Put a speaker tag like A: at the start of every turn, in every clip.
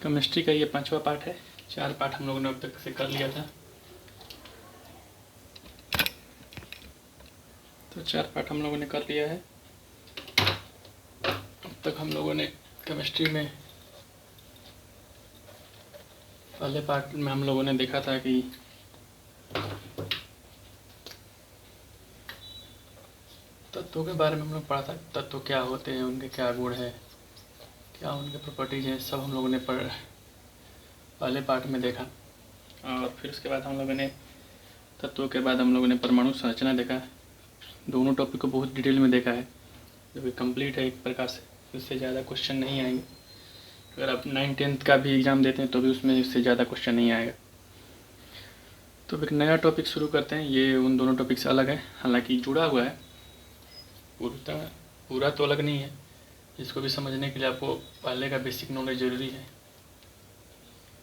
A: Chemistry का ये 5वां पार्ट है। 4 पार्ट हम लोगों ने अब तक से कर लिया था। तो 4 पार्ट हम लोगों ने कर लिया है। अब तक हम लोगों ने केमिस्ट्री में पहले पार्ट में हम लोगों ने देखा था कि तत्वों के बारे में हम लोग पढ़ा था। तत्व क्या होते हैं, उनके क्या गुण है, क्या उनके प्रॉपर्टीज हैं, सब हम लोगों ने पहले पार्ट में देखा। और फिर उसके बाद हम लोगों ने तत्वों के बाद हम लोगों ने परमाणु संरचना देखा। दोनों टॉपिक को बहुत डिटेल में देखा है, जो कि कंप्लीट है एक प्रकार से। उससे ज़्यादा क्वेश्चन नहीं आएंगे। अगर आप 9th-10th का भी एग्ज़ाम देते हैं तो भी उसमें इससे ज़्यादा क्वेश्चन नहीं आएगा। तो एक नया टॉपिक शुरू करते हैं। ये उन दोनों टॉपिक से अलग है, हालांकि जुड़ा हुआ है, पूरा तो अलग नहीं है। इसको भी समझने के लिए आपको पहले का बेसिक नॉलेज ज़रूरी है,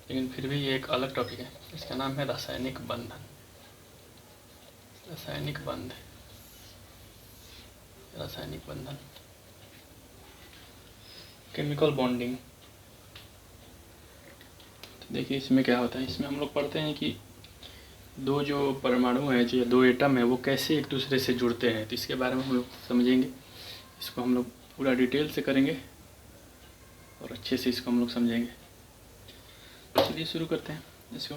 A: लेकिन फिर भी ये एक अलग टॉपिक है। इसका नाम है रासायनिक बंधन। रासायनिक बंधन, केमिकल बॉन्डिंग। तो देखिए इसमें क्या होता है। इसमें हम लोग पढ़ते हैं कि दो जो परमाणु हैं, जो 2 एटम है, वो कैसे एक दूसरे से जुड़ते हैं। तो इसके बारे में हम लोग समझेंगे। इसको हम लोग पूरा डिटेल से करेंगे और अच्छे से इसको हम लोग समझेंगे। चलिए शुरू करते हैं इसको।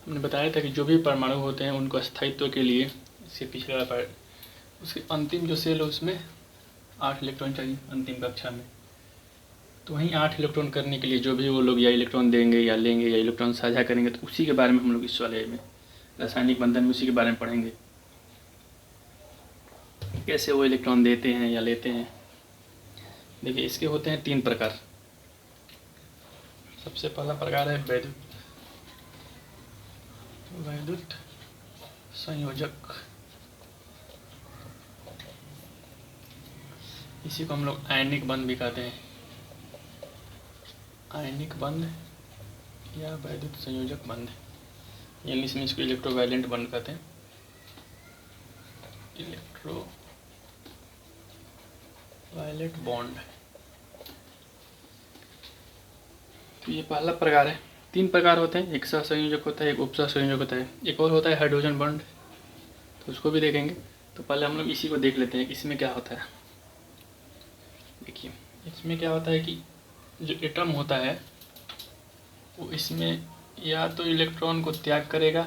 A: हमने बताया था कि जो भी परमाणु होते हैं उनको स्थायित्व के लिए, इसके पिछले वाला पार्ट, उसके अंतिम जो सेल है उसमें 8 इलेक्ट्रॉन चाहिए अंतिम कक्षा में। तो वहीं 8 इलेक्ट्रॉन करने के लिए जो भी वो लोग या इलेक्ट्रॉन देंगे या लेंगे या इलेक्ट्रॉन साझा करेंगे, तो उसी के बारे में हम लोग इस वाले में रासायनिक बंधन में उसी के बारे में पढ़ेंगे। कैसे वो इलेक्ट्रॉन देते हैं या लेते हैं। देखिए इसके होते हैं 3 प्रकार। सबसे पहला प्रकार है वैद्युत संयोजक। इसी को हम लोग आयनिक बंध भी कहते हैं। आयनिक बंध या वैद्युत संयोजक बंध, इंग्लिश में इसको इलेक्ट्रोवायलेंट बंध कहते हैं। इलेक्ट्रोवायलेट बॉन्ड। तो ये पहला प्रकार है। 3 प्रकार होते हैं, एक सहसंयोजक होता है, एक उपसहसंयोजक होता है, एक और होता है हाइड्रोजन बॉन्ड। तो उसको भी देखेंगे। तो पहले हम लोग इसी को देख लेते हैं, इसमें क्या होता है। देखिए इसमें क्या होता है कि जो एटम होता है वो इसमें या तो इलेक्ट्रॉन को त्याग करेगा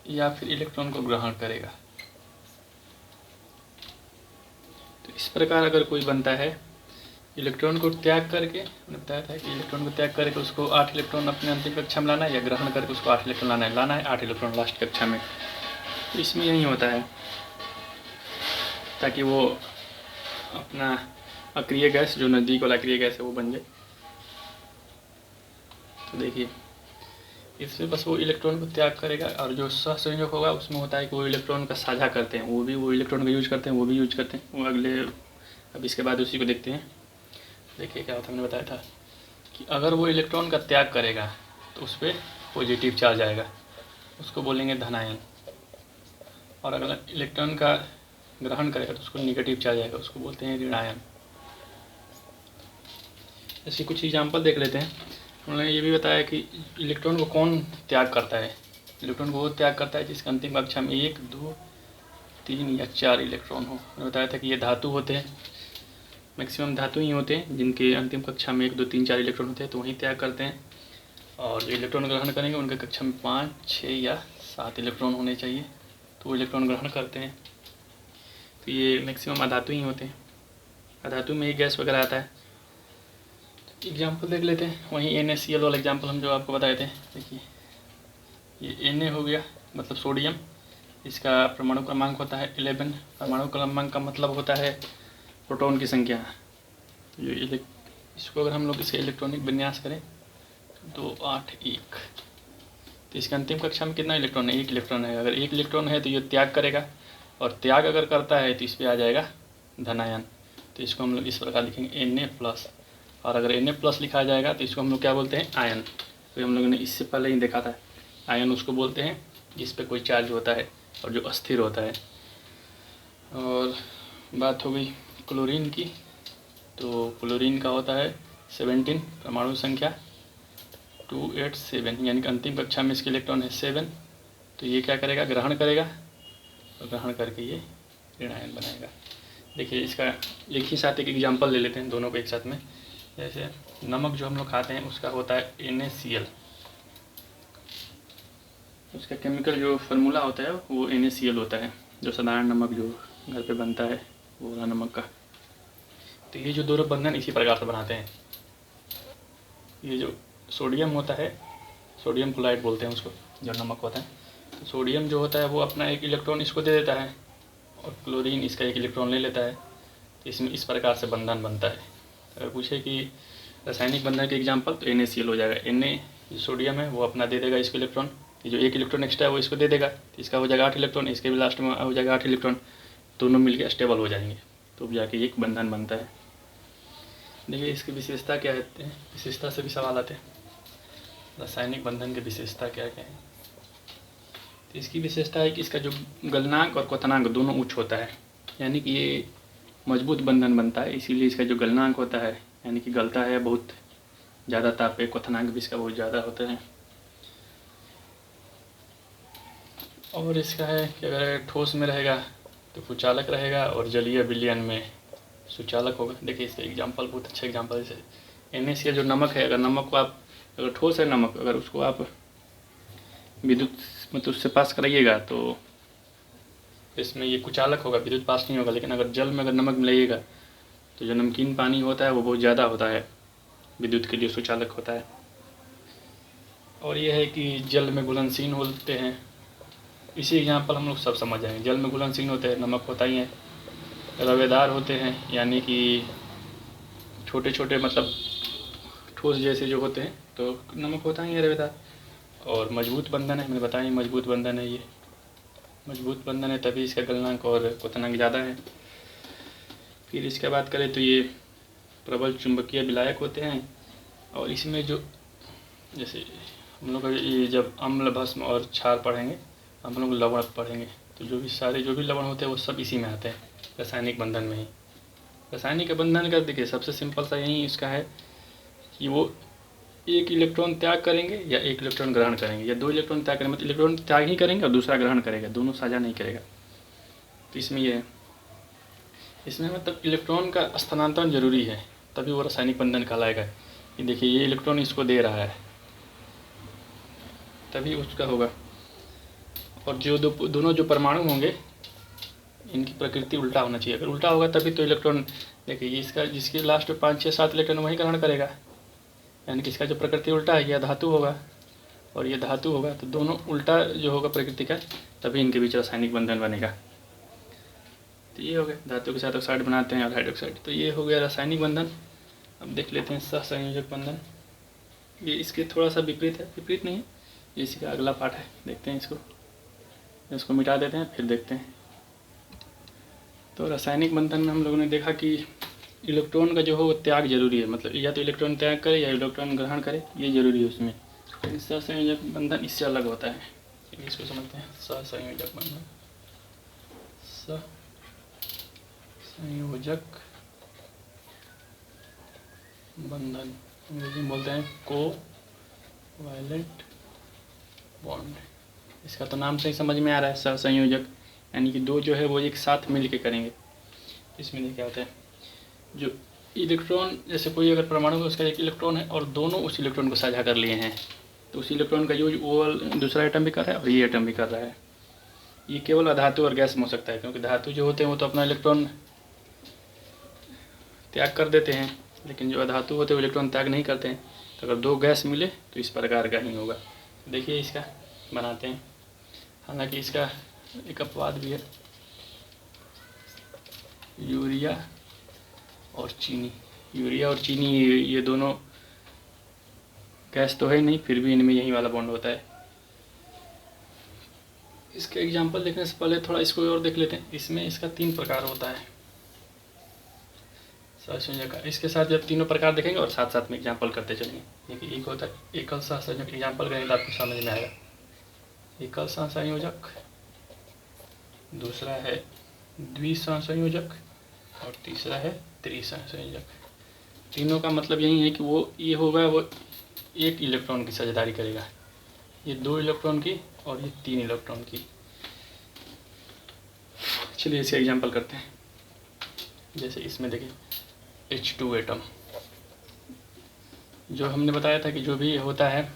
A: या फिर इलेक्ट्रॉन को ग्रहण करेगा। तो इस प्रकार अगर कोई बनता है, इलेक्ट्रॉन को त्याग करके, मैंने बताया था कि इलेक्ट्रॉन को त्याग करके उसको 8 इलेक्ट्रॉन अपने अंतिम कक्षा में लाना है, या ग्रहण करके उसको 8 इलेक्ट्रॉन लाना है 8 इलेक्ट्रॉन लास्ट कक्षा में। तो इसमें यही होता है, ताकि वो अपना अक्रिय गैस, जो नज़दीक वाला अक्रिय गैस है, वो बन जाए। तो देखिए इसमें बस वो इलेक्ट्रॉन को त्याग करेगा। और जो सहसंयोजक होगा उसमें होता है कि वो इलेक्ट्रॉन का साझा करते हैं, वो इलेक्ट्रॉन का यूज करते हैं, वो भी यूज करते हैं। वो अगले, अब इसके बाद उसी को देखते हैं। देखिए क्या होता है, मैंने बताया था कि अगर वो इलेक्ट्रॉन का त्याग करेगा तो उस पर पॉजिटिव चार्ज आएगा, उसको बोलेंगे धनायन। और अगर इलेक्ट्रॉन का ग्रहण करेगा तो उसको निगेटिव चार्ज आएगा, उसको बोलते हैं ऋणायन। ऐसे कुछ एग्जाम्पल देख लेते हैं। उन्होंने ये भी बताया कि इलेक्ट्रॉन को कौन त्याग करता है। इलेक्ट्रॉन को वो त्याग करता है जिसका अंतिम कक्षा में 1, 2, 3 या 4 इलेक्ट्रॉन हो। मैंने बताया था कि ये धातु होते हैं, मैक्सिमम धातु ही होते हैं जिनके अंतिम कक्षा में 1, 2, 3, 4 इलेक्ट्रॉन होते हैं, तो वहीं त्याग करते हैं। और जो इलेक्ट्रॉन ग्रहण करेंगे उनके कक्षा में 5, 6 या 7 इलेक्ट्रॉन होने चाहिए, तो वो इलेक्ट्रॉन ग्रहण करते हैं। तो ये मैक्सिमम अधातु ही होते हैं। अधातु में ही गैस वगैरह आता है। एग्जाम्पल देख लेते हैं। वहीं NaCl वाला एग्जाम्पल हम जो आपको बताए थे। देखिए ये Na हो गया, मतलब सोडियम। इसका परमाणु क्रमांक होता है 11। परमाणु क्रमांक का मतलब होता है प्रोटॉन की संख्या। जो इसको अगर हम लोग इसका इलेक्ट्रॉनिक विन्यास करें 2, 8, 1, तो इसके अंतिम कक्षा में कितना इलेक्ट्रॉन है, 1 इलेक्ट्रॉन है। अगर 1 इलेक्ट्रॉन है तो ये त्याग करेगा, और त्याग अगर करता है तो इस पर आ जाएगा धनायन। तो इसको हम लोग इस प्रकार लिखेंगे Na+। और अगर Na+ लिखा जाएगा तो इसको हम लोग क्या बोलते हैं, आयन। तो हम लोगों ने इससे पहले ही देखा था, आयन उसको बोलते हैं जिस पे कोई चार्ज होता है और जो अस्थिर होता है। और बात हो गई क्लोरीन की। तो क्लोरीन का होता है 17, परमाणु संख्या 287, यानी कि अंतिम कक्षा में इसके इलेक्ट्रॉन है 7। तो ये क्या करेगा, ग्रहण करेगा, और ग्रहण करके ये ऋण आयन बनाएगा। देखिए इसका एक ही साथ एक एग्जांपल ले लेते हैं दोनों को एक साथ में। जैसे नमक जो हम लोग खाते हैं उसका होता है NaCl, उसका केमिकल जो फार्मूला होता है वो NaCl होता है, जो साधारण नमक जो घर पे बनता है वो वाला नमक का। तो ये जो दोनों बंधन इसी प्रकार से बनाते हैं। ये जो सोडियम होता है, सोडियम क्लोराइड बोलते हैं उसको, जो नमक होता है। तो सोडियम जो होता है वो अपना एक इलेक्ट्रॉन इसको दे देता है, और क्लोरीन इसका एक इलेक्ट्रॉन ले लेता है। तो इसमें इस प्रकार से बंधन बनता है। अगर पूछे कि रासायनिक बंधन के एग्जाम्पल, तो NaCl हो जाएगा। Na जो सोडियम है वो अपना दे देगा इसको इलेक्ट्रॉन, ये जो एक इलेक्ट्रॉन एक्स्ट्रा है वो इसको दे देगा, तो इसका हो जाएगा 8 इलेक्ट्रॉन, इसके भी लास्ट में हो जाएगा 8 इलेक्ट्रॉन, दोनों मिलकर स्टेबल हो जाएंगे, तो जाके एक बंधन बनता है। देखिए इसकी विशेषता क्या है, विशेषता से भी सवाल आते हैं, रासायनिक बंधन की विशेषता क्या क्या है। तो इसकी विशेषता है कि इसका जो गलनांक और क्वथनांक दोनों उच्च होता है, यानी कि ये मजबूत बंधन बनता है, इसीलिए इसका जो गलनांक होता है यानी कि गलता है बहुत ज़्यादा ताप पे, क्वथनांक भी इसका बहुत ज़्यादा होता है। और इसका है कि अगर ठोस में रहेगा तो कुचालक रहेगा, और जलीय विलयन में सुचालक होगा। देखिए इसका एग्जाम्पल बहुत अच्छा एग्जाम्पल, जैसे NaCl जो नमक है, अगर नमक को आप, अगर ठोस है नमक, अगर उसको आप विद्युत मतलब उससे पास कराइएगा तो इसमें ये कुचालक होगा, विद्युत पास नहीं होगा। लेकिन अगर जल में अगर नमक मिलाइएगा तो जो नमकीन पानी होता है वो बहुत ज़्यादा होता है, विद्युत के लिए सुचालक होता है। और ये है कि जल में घुलनशील होते हैं, इसी एग्जाम्पल हम लोग सब समझ जाएंगे। जल में घुलनशील होते हैं, नमक होता ही है। रवेदार होते हैं, यानी कि छोटे छोटे मतलब ठोस जैसे जो होते हैं, तो नमक होता ही है रवेदार। और मजबूत बंधन है, मैंने बताया मजबूत बंधन है, ये मजबूत बंधन है तभी इसका गलनांक और क्वथनांक ज़्यादा है। फिर इसके बात करें तो ये प्रबल चुंबकीय विलायक होते हैं, और इसमें जो जैसे हम लोग ये जब अम्ल भस्म और क्षार पढ़ेंगे, हम लोग लवण पढ़ेंगे, तो जो भी सारे जो भी लवण होते हैं वो सब इसी में आते हैं, रासायनिक बंधन में ही। रासायनिक बंधन का देखिए सबसे सिंपल सा यही इसका है कि वो एक इलेक्ट्रॉन त्याग करेंगे या एक इलेक्ट्रॉन ग्रहण करेंगे, या 2 इलेक्ट्रॉन त्याग करेंगे, मतलब इलेक्ट्रॉन त्याग ही करेंगे और दूसरा ग्रहण करेगा, दोनों साझा नहीं करेगा। तो इसमें ये है, इसमें मतलब इलेक्ट्रॉन का स्थानांतरण जरूरी है, तभी वो रासायनिक बंधन कहलाएगा। कि देखिए ये इलेक्ट्रॉन इसको दे रहा है, तभी उसका होगा। और जो दोनों जो परमाणु होंगे इनकी प्रकृति उल्टा होना चाहिए, अगर उल्टा होगा तभी तो इलेक्ट्रॉन, देखिए इसका जिसके लास्ट में 5 6 7 इलेक्ट्रॉन वही ग्रहण करेगा, यानी कि इसका जो प्रकृति उल्टा है, यह धातु होगा और ये धातु होगा, तो दोनों उल्टा जो होगा प्रकृति का, तभी इनके बीच रासायनिक बंधन बनेगा। तो ये हो गया, धातु के साथ ऑक्साइड बनाते हैं और हाइड्रोक्साइड, तो ये हो गया रासायनिक बंधन। अब देख लेते हैं सहसंयोजक बंधन। ये इसके थोड़ा सा विपरीत है, विपरीत नहीं है, ये इसी का अगला पार्ट है, देखते हैं इसको मिटा देते हैं फिर देखते हैं। तो रासायनिक बंधन में हम लोगों ने देखा कि इलेक्ट्रॉन का जो हो वो त्याग जरूरी है, मतलब या तो इलेक्ट्रॉन त्याग करे या इलेक्ट्रॉन ग्रहण करे, ये जरूरी है उसमें। सहसंयोजक बंधन इससे अलग होता है, इसको समझते हैं। सहसंयोजक बंधन, सहसंयोजक बंधन अंग्रेजी में बोलते हैं कोवैलेंट बॉन्ड। इसका तो नाम से ही समझ में आ रहा है, सहसंयोजक यानी कि दो जो है वो एक साथ मिल के करेंगे। इसमें देखिए क्या होता है, जो इलेक्ट्रॉन, जैसे कोई अगर परमाणु है उसका एक इलेक्ट्रॉन है और दोनों उस इलेक्ट्रॉन को साझा कर लिए हैं, तो उस इलेक्ट्रॉन का यूज वो दूसरा एटम भी कर रहा है और ये एटम भी कर रहा है। ये केवल अधातु और गैस में हो सकता है, क्योंकि धातु जो होते हैं वो तो अपना इलेक्ट्रॉन त्याग कर देते हैं, लेकिन जो अधातु होते हैं वो इलेक्ट्रॉन त्याग नहीं करते हैं। तो अगर 2 गैस मिले तो इस प्रकार का ही होगा। देखिए इसका बनाते हैं, हालांकि इसका एक अपवाद भी है, यूरिया और चीनी। यूरिया और चीनी ये दोनों गैस तो है नहीं, फिर भी इनमें यही वाला बॉन्ड होता है। इसके एग्जांपल देखने से पहले थोड़ा इसको और देख लेते हैं। इसमें इसका 3 प्रकार होता है सहसंयोजक का। इसके साथ जब तीनों प्रकार देखेंगे और साथ साथ में एग्जांपल करते चलेंगे। देखिए एक होता है एकल सहसंयोजक, एग्जांपल करेंगे तो आपको समझ में आएगा। एकल सहसंयोजक, दूसरा है द्विसहसंयोजक और तीसरा है त्रिसहसंयोजक। तीनों का मतलब यही है कि वो ये होगा, वो एक इलेक्ट्रॉन की साझेदारी करेगा, ये 2 इलेक्ट्रॉन की और ये 3 इलेक्ट्रॉन की। चलिए इसका एग्जांपल करते हैं। जैसे इसमें देखिए H2 एटम, जो हमने बताया था कि जो भी होता है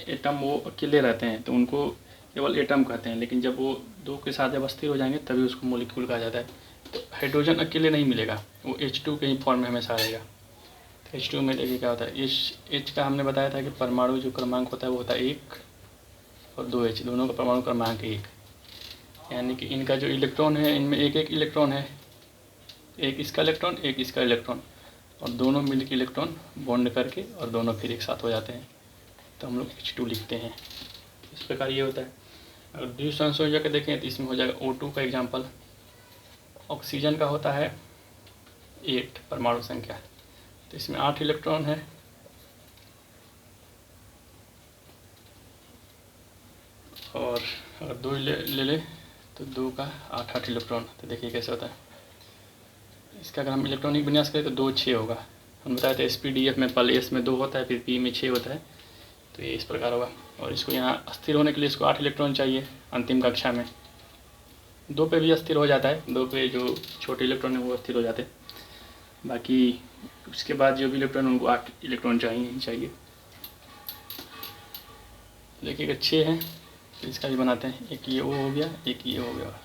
A: एटम वो अकेले रहते हैं तो उनको केवल एटम कहते हैं, लेकिन जब वो 2 के साथ जब स्थिर हो जाएंगे तभी उसको मॉलिक्यूल कहा जाता है। तो हाइड्रोजन अकेले नहीं मिलेगा, वो H2 के ही फॉर्म में हमेशा रहेगा। तो H2 में देखिए क्या होता है, इस H का हमने बताया था कि परमाणु जो क्रमांक होता है वो होता है 1 और 2H, दोनों का परमाणु क्रमांक 1, यानी कि इनका जो इलेक्ट्रॉन है इनमें एक एक इलेक्ट्रॉन है, एक इसका इलेक्ट्रॉन एक इसका इलेक्ट्रॉन, और दोनों मिल के इलेक्ट्रॉन बॉन्ड करके और दोनों फिर एक साथ हो जाते हैं, तो हम लोग H2 लिखते हैं। इस प्रकार ये होता है। अगर द्विसंयोजक देखें तो इसमें हो जाएगा O2 का एग्जाम्पल। ऑक्सीजन का होता है 8 परमाणु संख्या, तो इसमें 8 इलेक्ट्रॉन है, और अगर 2 ले ले तो 2 का 8 इलेक्ट्रॉन। तो देखिए कैसे होता है। इसका अगर हम इलेक्ट्रॉनिक विन्यास करें तो 2 6 होगा। हम बताए थे SPDF में पहले S में 2 होता है, फिर P में 6 होता है, तो ये इस प्रकार होगा। और इसको यहाँ स्थिर होने के लिए इसको 8 इलेक्ट्रॉन चाहिए। अंतिम कक्षा में 2 पे भी अस्थिर हो जाता है, 2 पे जो छोटे इलेक्ट्रॉन है वो अस्थिर हो जाते हैं, बाकी उसके बाद जो भी इलेक्ट्रॉन उनको 8 इलेक्ट्रॉन चाहिए। देखिए अगर 6 है तो इसका भी बनाते हैं, एक ये वो हो गया, एक ये हो गया।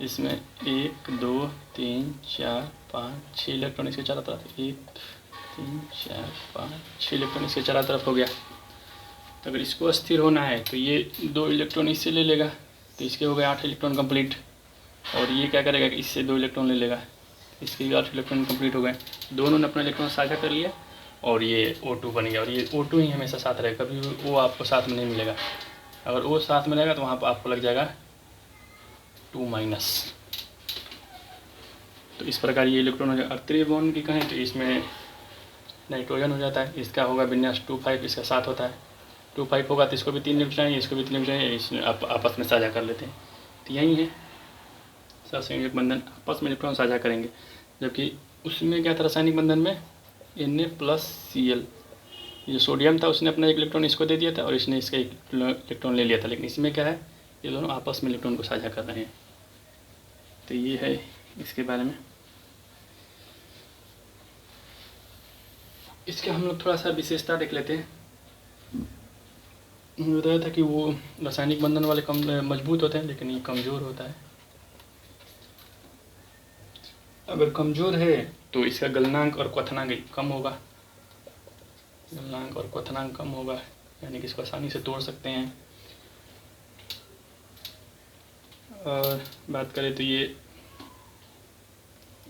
A: इसमें 1 2 3 4 5 6 इलेक्ट्रॉन इसके चारों तरफ, 1 3 4 5 6 इलेक्ट्रॉन इसके चारों तरफ हो गया। तो अगर इसको अस्थिर होना है तो ये 2 इलेक्ट्रॉन इससे ले लेगा, तो इसके हो गए 8 इलेक्ट्रॉन कंप्लीट। और ये क्या करेगा कि इससे 2 इलेक्ट्रॉन ले लेगा, इसके भी 8 इलेक्ट्रॉन कंप्लीट हो गए। दोनों ने अपना इलेक्ट्रॉन साझा कर लिया और ये O2 बन गया। और ये O2 ही हमेशा साथ रहेगा, कभी वो आपको साथ में नहीं मिलेगा। अगर वो साथ में रहेगा तो वहाँ पर आपको लग जाएगा 2-। तो इस प्रकार ये इलेक्ट्रॉन हो जाएगा। और त्रिबॉन्ड की कहें तो इसमें नाइट्रोजन हो जाता है, इसका होगा विन्यास 2-5, इसका 7 होता है। 2-5 होगा तो इसको भी 3 इलेक्ट्रॉन चाहिए, इसको भी 3 इलेक्ट्रॉन चाहिए, इसमें आप आपस में साझा कर लेते हैं। तो यही है सहसंयोजक बंधन, आपस में इलेक्ट्रॉन साझा करेंगे। जबकि उसमें क्या था रासायनिक बंधन में Na+Cl, ये सोडियम था उसने अपना एक इलेक्ट्रॉन इसको दे दिया था और इसने इसका एक इलेक्ट्रॉन ले लिया था, लेकिन इसमें क्या है ये दोनों आपस में इलेक्ट्रॉन को साझा कर रहे हैं। तो ये है इसके बारे में। इसके हम लोग थोड़ा सा विशेषता देख लेते हैं। मैंने बताया था कि वो रासायनिक बंधन वाले कम मजबूत होते हैं, लेकिन ये कमज़ोर होता है। अगर कमज़ोर है तो इसका गलनांक और क्वथनांक कम होगा, गलनांक और क्वथनांक कम होगा, यानी कि इसको आसानी से तोड़ सकते हैं। और बात करें तो ये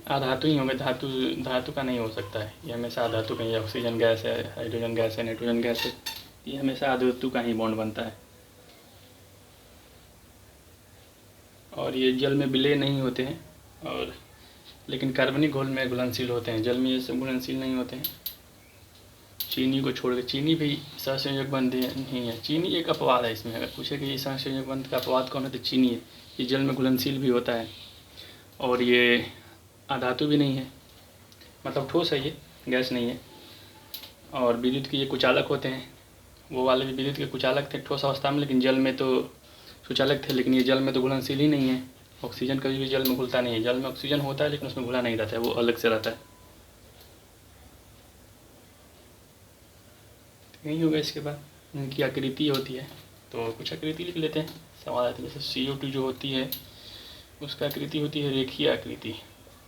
A: अधातु ही होंगे, धातु का नहीं हो सकता है, ये हमेशा अधातु का ही। ऑक्सीजन गैस है, हाइड्रोजन गैस है, नाइट्रोजन गैस है, ये हमेशा अधातु का ही बॉन्ड बनता है। और ये जल में विलय नहीं होते हैं, और लेकिन कार्बनिक घोल में घुलनशील होते हैं, जल में ये सब घुलनशील नहीं होते हैं। चीनी को छोड़ के, चीनी भी सहसंयोजक बंध नहीं है, चीनी एक अपवाद है। इसमें अगर पूछे कि ये सहसंयोजक बंध का अपवाद कौन है तो चीनी है। ये जल में घुलनशील भी होता है और ये अधातु भी नहीं है, मतलब ठोस है, ये गैस नहीं है। और विद्युत के ये कुचालक होते हैं, वो वाले भी विद्युत के कुचालक थे ठोस अवस्था में, लेकिन जल में तो सुचालक थे, लेकिन ये जल में तो घुलनशील ही नहीं है। ऑक्सीजन कभी भी जल में घुलता नहीं है, जल में ऑक्सीजन होता है लेकिन उसमें घुला नहीं रहता है, वो अलग से रहता है। यही होगा। इसके बाद इनकी आकृति होती है, तो कुछ आकृति लिख लेते हैं, सवाल आते हैं। जैसे CO2 जो होती है उसका आकृति होती है रेखीय आकृति,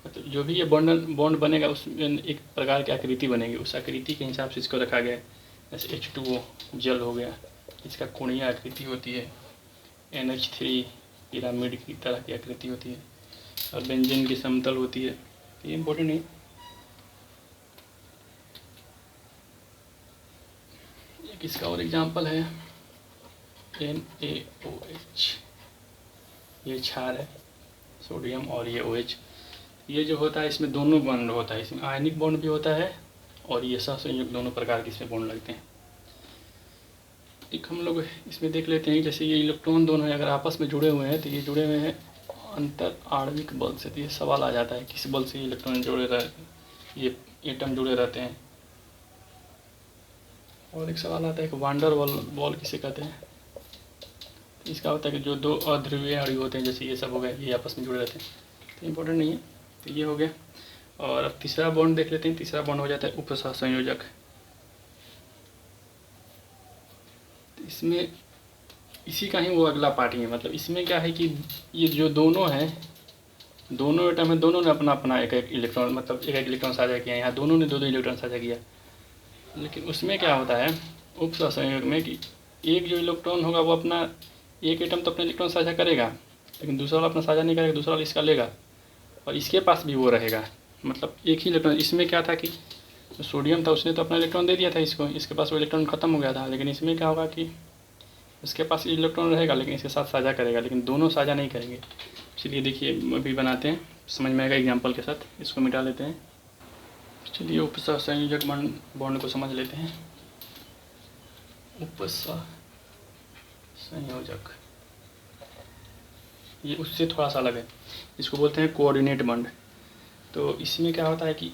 A: मतलब जो भी ये बॉन्ड बनेगा उसमें एक प्रकार की आकृति बनेगी, उस आकृति के हिसाब से इसको रखा गया है। जैसे H2O जल हो गया, इसका कोणीय आकृति होती है। NH3 पिरामिड की तरह की आकृति होती है, और बेंजीन की समतल होती है। ये इम्पोर्टेंट है। एक इसका और एग्जांपल है NaOH, ये क्षार है सोडियम, और ये OH। ये जो होता है इसमें दोनों बॉन्ड होता है, इसमें आयनिक बॉन्ड भी होता है और ये सहसंयोजक, दोनों प्रकार के इसमें बॉन्ड लगते हैं। एक हम लोग इसमें देख लेते हैं, जैसे ये इलेक्ट्रॉन दोनों हैं अगर आपस में जुड़े हुए हैं तो ये जुड़े हुए हैं अंतर आणविक बल से। तो ये सवाल आ जाता है किस बल से इलेक्ट्रॉन जुड़े रहे, ये एटम जुड़े रहते हैं। और एक सवाल आता है कि वांडर बॉल किसे कहते हैं। इसका होता है कि जो दो अध्रुवीय अणु होते हैं, जैसे ये सब हो गए, ये आपस में जुड़े रहते हैं, तो इम्पोर्टेंट नहीं है। तो ये हो गया। और अब तीसरा बॉन्ड देख लेते हैं। तीसरा बॉन्ड हो जाता है उपसहसंयोजक। तो इसमें इसी का ही वो अगला पार्ट ही है। मतलब इसमें क्या है कि ये जो दोनों हैं, दोनों एटम है, दोनों ने अपना अपना एक एक इलेक्ट्रॉन, मतलब एक एक इलेक्ट्रॉन साझा किया। यहाँ दोनों ने दो दो इलेक्ट्रॉन साझा किया। लेकिन उसमें क्या होता है उपसहसंयोजक में कि एक जो इलेक्ट्रॉन होगा वो अपना, एक एटम तो अपना इलेक्ट्रॉन साझा करेगा, लेकिन दूसरा वाला अपना साझा नहीं करेगा, दूसरा वाला इसका लेगा और इसके पास भी वो रहेगा। मतलब एक ही इलेक्ट्रॉन। इसमें क्या था कि जो सोडियम था उसने तो अपना इलेक्ट्रॉन दे दिया था इसको, इसके पास वो इलेक्ट्रॉन खत्म हो गया था। लेकिन इसमें क्या होगा कि इसके पास इलेक्ट्रॉन रहेगा लेकिन इसके साथ साझा करेगा, लेकिन दोनों साझा नहीं करेंगे। चलिए देखिए अभी बनाते हैं, समझ में आएगा एग्जाम्पल के साथ। इसको मिटा लेते हैं। चलिए उपसहसंयोजक बॉन्ड को समझ लेते हैं। उपसहसंयोजक ये उससे थोड़ा सा अलग है। इसको बोलते हैं कोऑर्डिनेट बॉन्ड। तो इसमें क्या होता है कि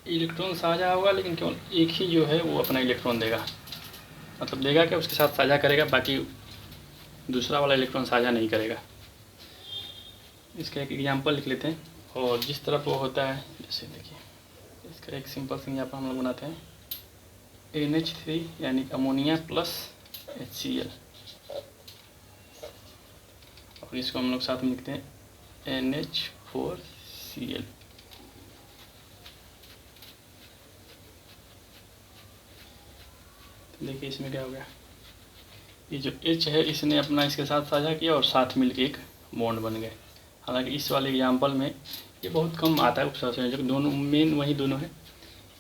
A: इलेक्ट्रॉन साझा होगा लेकिन केवल एक ही जो है वो अपना इलेक्ट्रॉन देगा। मतलब देगा कि उसके साथ साझा करेगा, बाकी दूसरा वाला इलेक्ट्रॉन साझा नहीं करेगा। इसका एक एग्जांपल लिख लेते हैं। और जिस तरफ वो होता है, जैसे देखिए इसका एक सिंपल सा यहाँ पर हम लोग बनाते हैं NH3 यानी अमोनिया प्लस HCl, और इसको हम लोग साथ में लिखते हैं NH4Cl। देखिए इसमें क्या हो गया, ये जो H है इसने अपना इसके साथ साझा किया और साथ मिलकर एक बॉन्ड बन गए। हालांकि इस वाले एग्जाम्पल में ये बहुत कम आता है उपसहसंयोजक, दोनों मेन वही दोनों है।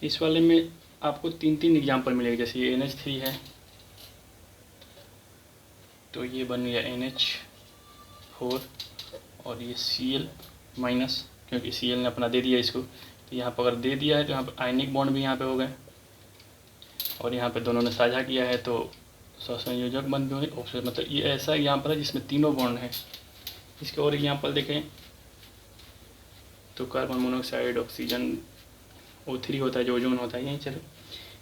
A: इस वाले में आपको तीन तीन एग्जाम्पल मिलेंगे। जैसे ये NH3 है तो ये बन गया NH4, और ये Cl माइनस, क्योंकि Cl ने अपना दे दिया इसको, तो यहाँ पर अगर दे दिया है तो यहाँ पर आयनिक बॉन्ड भी यहाँ पे हो गए, और यहाँ पे दोनों ने साझा किया है तो सहसंयोजक बन गए। मतलब ये ऐसा एग्जाम्पल है जिसमें तीनों बॉन्ड हैं। इसके और एग्जाम्पल देखें तो कार्बन मोनोऑक्साइड, ऑक्सीजन, O3 होता है, जो ओजोन होता है, यही चलो।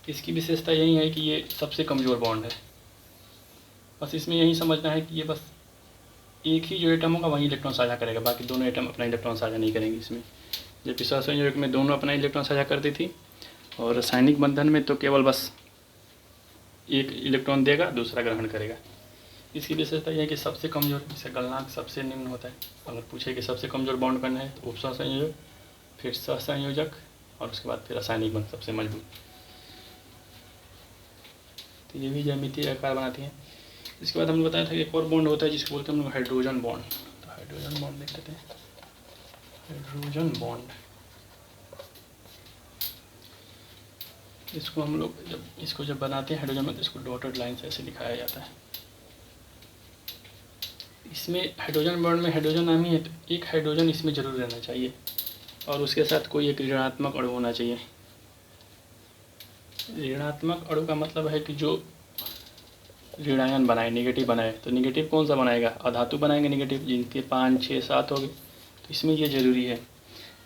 A: इसकी विशेषता यही है कि ये सबसे कमज़ोर बॉन्ड है। बस इसमें यही समझना है कि ये बस एक ही जो एटम होगा वही इलेक्ट्रॉन साझा करेगा, बाकी दोनों एटम अपना इलेक्ट्रॉन साझा नहीं करेंगे इसमें। जबकि सहसंयोजक में दोनों अपना इलेक्ट्रॉन साझा करती थी, और रासायनिक बंधन में तो केवल बस एक इलेक्ट्रॉन देगा, दूसरा ग्रहण करेगा। इसकी विशेषता यह है कि सबसे कमज़ोर, इसका गलनांक सबसे निम्न होता है। अगर पूछे कि सबसे कमज़ोर बॉन्ड करना है तो उपसहसंयोजक, फिर सहसंयोजक, और उसके बाद फिर रासायनिक बंध सबसे मजबूत। तो ये भी ज्यामितीय आकार बनाती हैं। इसके बाद हमने बताया था कि एक और बॉन्ड होता है जिसको बोलते हैं हम लोग हाइड्रोजन बॉन्ड। तो हाइड्रोजन बॉन्ड देख लेते हैं। हाइड्रोजन बॉन्ड इसको हम लोग जब बनाते हैं हाइड्रोजन बॉन्ड, इसको डॉटेड लाइन से ऐसे दिखाया जाता है। इसमें हाइड्रोजन बॉन्ड में हाइड्रोजन नाम ही है, तो एक हाइड्रोजन इसमें जरूर रहना चाहिए, और उसके साथ कोई एक ऋणात्मक अणु होना चाहिए। ऋणात्मक अणु का मतलब है कि जो ऋणायन बनाए, नेगेटिव बनाए। तो नेगेटिव कौन सा बनाएगा, अधातु बनाएंगे नेगेटिव, जिनके 5, 6, 7 हो गए। तो इसमें ये ज़रूरी है।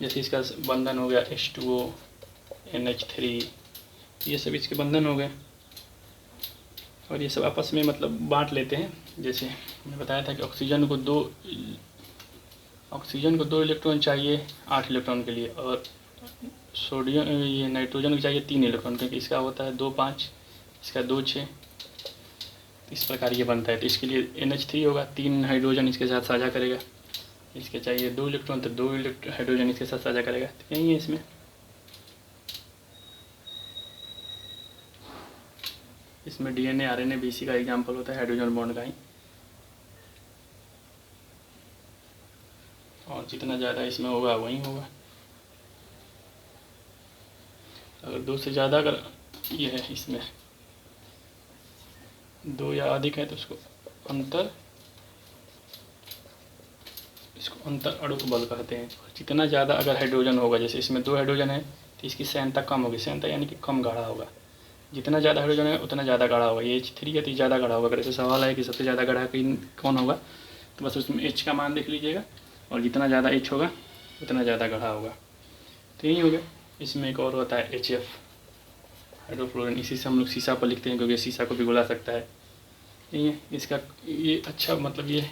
A: जैसे इसका बंधन हो गया H2O, NH3, ये सब इसके बंधन हो गए, और ये सब आपस में मतलब बांट लेते हैं। जैसे मैंने बताया था कि ऑक्सीजन को दो इलेक्ट्रॉन चाहिए 8 इलेक्ट्रॉन के लिए, और ये नाइट्रोजन को चाहिए 3 इलेक्ट्रॉन, क्योंकि इसका होता है 2, 5, इसका 2, 6। इस प्रकार ये बनता है। तो इसके लिए NH3 होगा, 3 हाइड्रोजन इसके साथ साझा करेगा। इसके चाहिए 2 इलेक्ट्रॉन, तो 2 हाइड्रोजन इसके साथ साझा करेगा। तो यही है इसमें। इसमें DNA, RNA भी इसी का एग्जाम्पल होता है, हाइड्रोजन बॉन्ड का ही। और जितना ज़्यादा इसमें होगा वही होगा। अगर 2 से ज़्यादा अगर ये है, इसमें 2 या अधिक है तो इसको अंतर अणुक बल कहते हैं। और जितना ज़्यादा अगर हाइड्रोजन होगा, जैसे इसमें 2 हाइड्रोजन है तो इसकी सैनता कम होगी। सैनता यानी कि कम गाढ़ा होगा। जितना ज़्यादा हाइड्रोजन है उतना ज़्यादा गाढ़ा होगा। ये H3 है तो ज़्यादा गाढ़ा होगा। अगर ऐसे सवाल है कि सबसे ज़्यादा गाढ़ा कौन होगा, तो बस उसमें H का मान देख लीजिएगा, और जितना ज़्यादा H होगा उतना ज़्यादा गाढ़ा होगा। तो यही हो गया। इसमें एक और होता है HF, हाइड्रोफ्लोरिन। इसी से हम लोग शीशा पर लिखते हैं क्योंकि शीशा को पिघला सकता है। यही है इसका, ये अच्छा मतलब ये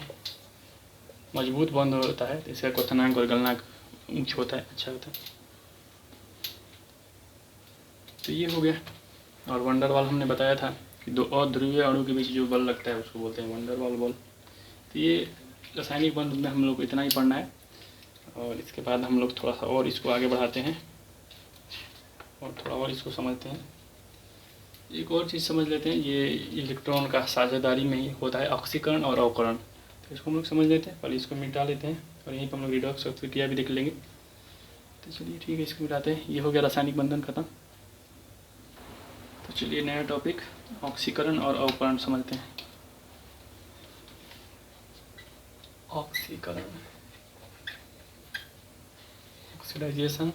A: मजबूत बंद होता है, तो इसका क्वथनांक और गलनांक उच्च होता है, अच्छा होता है। तो ये हो गया। और वंडरवाल हमने बताया था कि दो अध्रुवीय अणु के बीच जो बल लगता है उसको बोलते हैं वंडरवाल बल। तो ये रासायनिक बंध में हम लोग को इतना ही पढ़ना है, और इसके बाद हम लोग थोड़ा सा और इसको आगे बढ़ाते हैं और थोड़ा और इसको समझते हैं। एक और चीज़ समझ लेते हैं, ये इलेक्ट्रॉन का साझेदारी में ही होता है ऑक्सीकरण और अवकरण। तो इसको हम लोग समझ लेते हैं, पहले इसको मिटा लेते हैं और यहीं पर हम लोग रिडॉक्स प्रतिक्रिया भी देख लेंगे। तो चलिए ठीक है, इसको मिटाते हैं। ये हो गया रासायनिक बंधन खत्म। तो चलिए नया टॉपिक ऑक्सीकरण और अवकरण समझते हैं। ऑक्सीकरण, ऑक्सीडाइजेशन,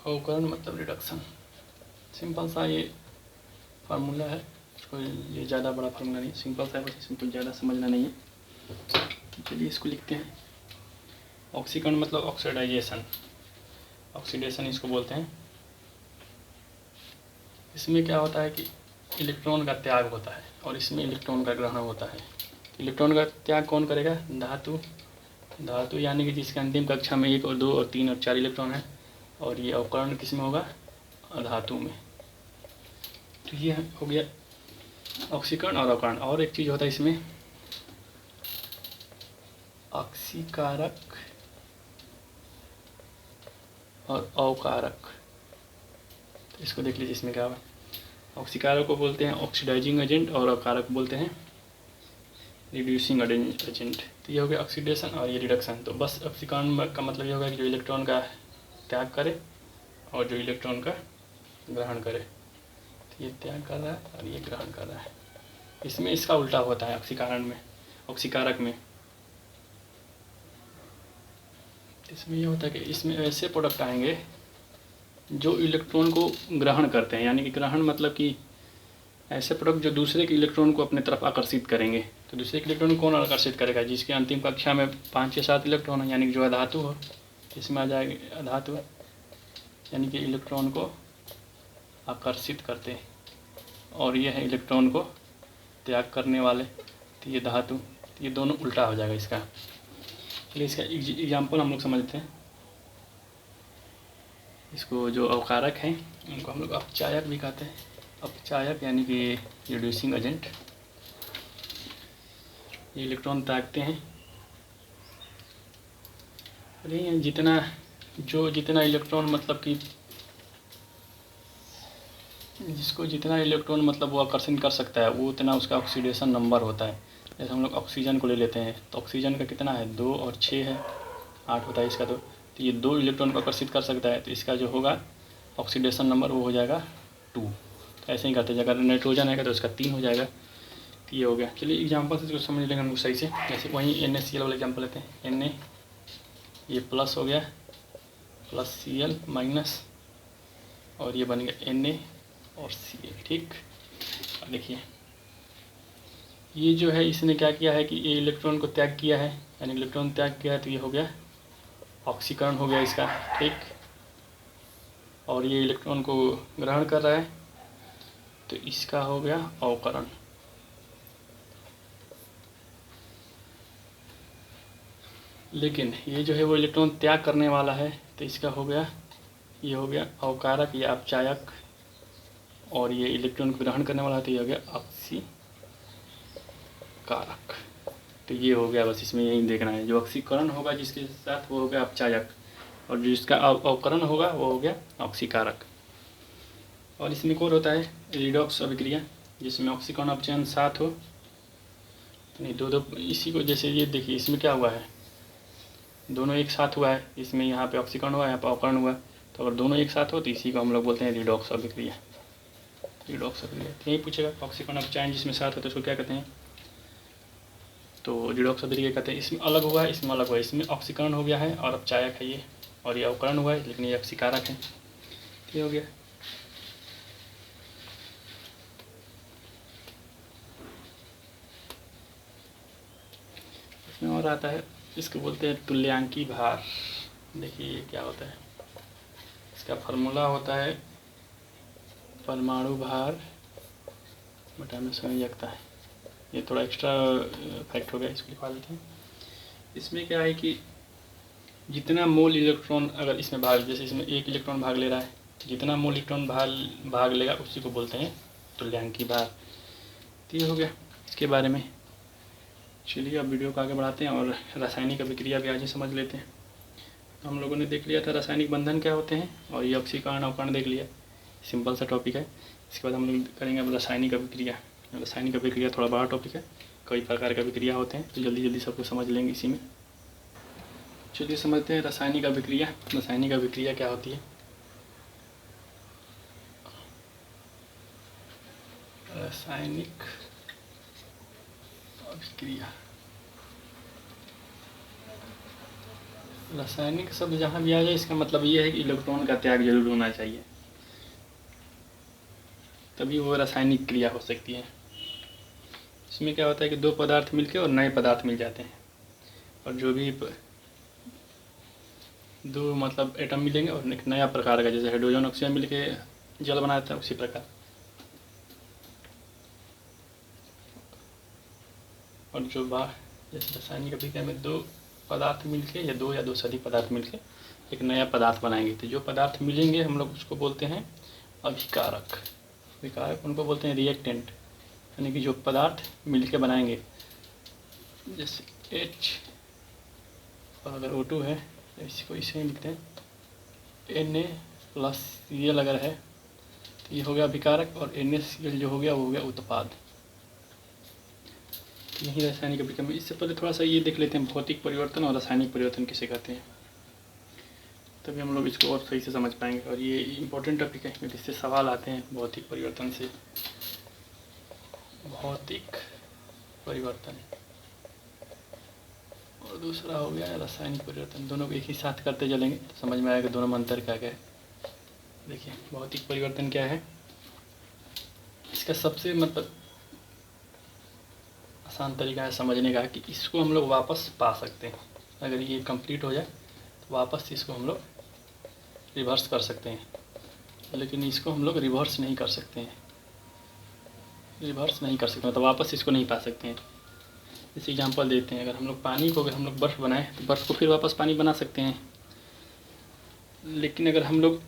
A: अवकरण मतलब रिडक्शन। सिंपल सा ये फार्मूला है, इसको ये ज़्यादा बड़ा फार्मूला नहीं, सिंपल सा है, बस इसमें कुछ ज़्यादा समझना नहीं है। तो चलिए इसको लिखते हैं। ऑक्सीकरण मतलब ऑक्सीडाइजेशन, ऑक्सीडेशन इसको बोलते हैं। इसमें क्या होता है कि इलेक्ट्रॉन का त्याग होता है और इसमें इलेक्ट्रॉन का ग्रहण होता है। इलेक्ट्रॉन का त्याग कौन करेगा? धातु यानी कि जिसके अंतिम कक्षा में 1 और 2 और 3 और 4 इलेक्ट्रॉन है। और ये अवकरण किस में होगा? धातु में। तो ये हो गया ऑक्सीकरण और अवकरण। और एक चीज़ होता है इसमें ऑक्सीकारक और अवकारक। तो इसको देख लीजिए, इसमें क्या हुआ। ऑक्सीकारक को बोलते हैं ऑक्सीडाइजिंग एजेंट और अवकारक बोलते हैं रिड्यूसिंग एजेंट। तो ये हो गया ऑक्सीडेशन और ये रिडक्शन। तो बस ऑक्सीकरण का मतलब ये होगा कि जो इलेक्ट्रॉन का त्याग करे और जो इलेक्ट्रॉन का ग्रहण करे। तो ये त्याग कर रहा है और ये ग्रहण कर रहा है। इसमें इसका उल्टा होता है ऑक्सीकरण में, ऑक्सीकारक में। इसमें ये होता है कि इसमें ऐसे प्रोडक्ट आएंगे जो इलेक्ट्रॉन को ग्रहण करते हैं, यानी कि ग्रहण मतलब कि ऐसे प्रोडक्ट जो दूसरे के इलेक्ट्रॉन को अपने तरफ आकर्षित करेंगे। तो दूसरे के इलेक्ट्रॉन को कौन आकर्षित करेगा? जिसके अंतिम कक्षा में 5 या 7 इलेक्ट्रॉन है, यानी कि जो अधातु हो, इसमें आ जाएगी अधातु, यानी कि इलेक्ट्रॉन को आकर्षित करते हैं। और ये है इलेक्ट्रॉन को त्याग करने वाले, तो ये धातु। तो ये दोनों उल्टा हो जाएगा इसका। चलिए इसका एग्जाम्पल हम लोग समझते हैं। इसको जो अवकारक हैं उनको हम लोग अपचायक भी कहते हैं। अपचायक यानी कि रिड्यूसिंग एजेंट। ये इलेक्ट्रॉन त्यागते हैं। अरे जितना इलेक्ट्रॉन मतलब कि जिसको जितना इलेक्ट्रॉन मतलब वो आकर्षण कर सकता है, वो उतना उसका ऑक्सीडेशन नंबर होता है। जैसे हम लोग ऑक्सीजन को ले लेते हैं, तो ऑक्सीजन का कितना है? 2 और 6 है, 8 होता है इसका। तो ये 2 इलेक्ट्रॉन को आकर्षित कर सकता है, तो इसका जो होगा ऑक्सीडेशन नंबर वो हो जाएगा 2। तो ऐसे ही करते हैं। अगर नाइट्रोजन है तो उसका 3 हो जाएगा। तो ये हो गया। चलिए एग्जाम्पल से इसको समझ लेंगे हम लोग सही से। जैसे वहीं NaCl वाला एग्जाम्पल लेते हैं। Na ये प्लस हो गया, प्लस Cl माइनस, और ये बन गया Na और Cl। ठीक, अब देखिए ये जो है इसने क्या किया है कि ये इलेक्ट्रॉन को त्याग किया है, यानी इलेक्ट्रॉन त्याग किया है, तो ये हो गया ऑक्सीकरण हो गया इसका। ठीक, और ये इलेक्ट्रॉन को ग्रहण कर रहा है, तो इसका हो गया अवकरण। लेकिन ये जो है वो इलेक्ट्रॉन त्याग करने वाला है, तो इसका हो गया, ये हो गया अवकारक या अपचायक। और ये इलेक्ट्रॉन को ग्रहण करने वाला है, तो ये हो गया ऑक्सीकारक। तो ये हो गया, बस इसमें यही देखना है। जो ऑक्सीकरण होगा जिसके साथ वो हो गया अपचायक, और जो जिसका अवकरण होगा वो हो गया ऑक्सीकारक। और इसमें एक और होता है रिडॉक्स अभिक्रिया, जिसमें ऑक्सीकरण अपचयन साथ हो, नहीं दो इसी को, जैसे ये देखिए इसमें क्या हुआ है, दोनों एक साथ हुआ है। इसमें यहाँ पे ऑक्सीकरण हुआ है, यहाँ पे अवकरण हुआ है। तो अगर दोनों एक साथ हो तो इसी को हम लोग बोलते हैं रिडॉक्स अभिक्रिया। रिडॉक्स अभिक्रिया यही पूछेगा, ऑक्सीकरण अपचयन जिसमें साथ हो तो उसको क्या कहते हैं? तो रिडॉक्स अभिक्रिया कहते हैं। इसमें अलग हुआ है, इसमें अलग हुआ है। इसमें ऑक्सीकरण हो गया है और अपचायक है ये, और ये अवकरण हुआ है, लेकिन ये ऑक्सीकारक है। ये हो गया। इसमें और आता है, इसको बोलते हैं तुल्यांकी भार। देखिए ये क्या होता है, इसका फार्मूला होता है परमाणु भार बटा में संयोजकता है। ये थोड़ा एक्स्ट्रा फैक्ट हो गया, इसको लिखवा देते हैं। इसमें क्या है कि जितना मोल इलेक्ट्रॉन अगर इसमें भाग, जैसे इसमें 1 इलेक्ट्रॉन भाग ले रहा है, जितना मोल इलेक्ट्रॉन भाग लेगा उसी को बोलते हैं तुल्यांकी भार। तो ये हो गया इसके बारे में। चलिए अब वीडियो को आगे बढ़ाते हैं और रासायनिक अभिक्रिया भी आज ही समझ लेते हैं। हम लोगों ने देख लिया था रासायनिक बंधन क्या होते हैं, और ये ऑक्सीकरण अवकरण देख लिया, सिंपल सा टॉपिक है। इसके बाद हम लोग करेंगे अब रासायनिक अभिक्रिया। रासायनिक अभिक्रिया थोड़ा बड़ा टॉपिक है, कई प्रकार के अभिक्रिया होते हैं, तो जल्दी जल्दी सबको समझ लेंगे इसी में। चलिए समझते हैं रासायनिक अभिक्रिया। रासायनिक अभिक्रिया क्या होती है? रासायनिक अभिक्रिया, रासायनिक शब्द जहाँ भी आ जाए इसका मतलब ये है कि इलेक्ट्रॉन का त्याग जरूर होना चाहिए, तभी वो रासायनिक क्रिया हो सकती है। इसमें क्या होता है कि दो पदार्थ मिलके और नए पदार्थ मिल जाते हैं, और जो भी दो मतलब एटम मिलेंगे और एक नया प्रकार का, जैसे हाइड्रोजन ऑक्सीजन मिलके जल बनाता है उसी प्रकार। और जो जैसे रासायनिक अभिक्रिया में दो पदार्थ मिलके या दो से अधिक पदार्थ मिलके एक नया पदार्थ बनाएंगे, तो जो पदार्थ मिलेंगे हम लोग उसको बोलते हैं अभिकारक। अभिकारक उनको बोलते हैं रिएक्टेंट, यानी कि जो पदार्थ मिलके बनाएंगे, जैसे H और अगर O2 है इसको इसे लिखते हैं Na+Cl अगर है तो ये हो गया अभिकारक, और NaCl जो हो गया वो हो गया उत्पाद। यही रासायनिक अभिक्रिया में। इससे पहले थोड़ा सा ये देख लेते हैं भौतिक परिवर्तन और रासायनिक परिवर्तन किसे कहते हैं, तभी हम लोग इसको और सही से समझ पाएंगे। और ये इम्पोर्टेंट टॉपिक है क्योंकि इससे सवाल आते हैं भौतिक परिवर्तन से। भौतिक परिवर्तन और दूसरा हो गया रासायनिक परिवर्तन, दोनों को एक ही साथ करते चलेंगे तो समझ में आएगा दोनों में अंतर क्या क्या है। देखिए भौतिक परिवर्तन क्या है, इसका सबसे मतलब आसान तरीका है समझने का कि इसको हम लोग वापस पा सकते हैं। अगर ये कंप्लीट हो जाए तो वापस इसको हम लोग रिवर्स कर सकते हैं, लेकिन इसको हम लोग रिवर्स नहीं कर सकते हैं। रिवर्स नहीं कर सकते मतलब वापस इसको नहीं पा सकते हैं। जैसे एग्जांपल देते हैं, अगर हम लोग पानी को, अगर हम लोग बर्फ़ बनाएं तो बर्फ़ को फिर वापस पानी बना सकते हैं, लेकिन अगर हम लोग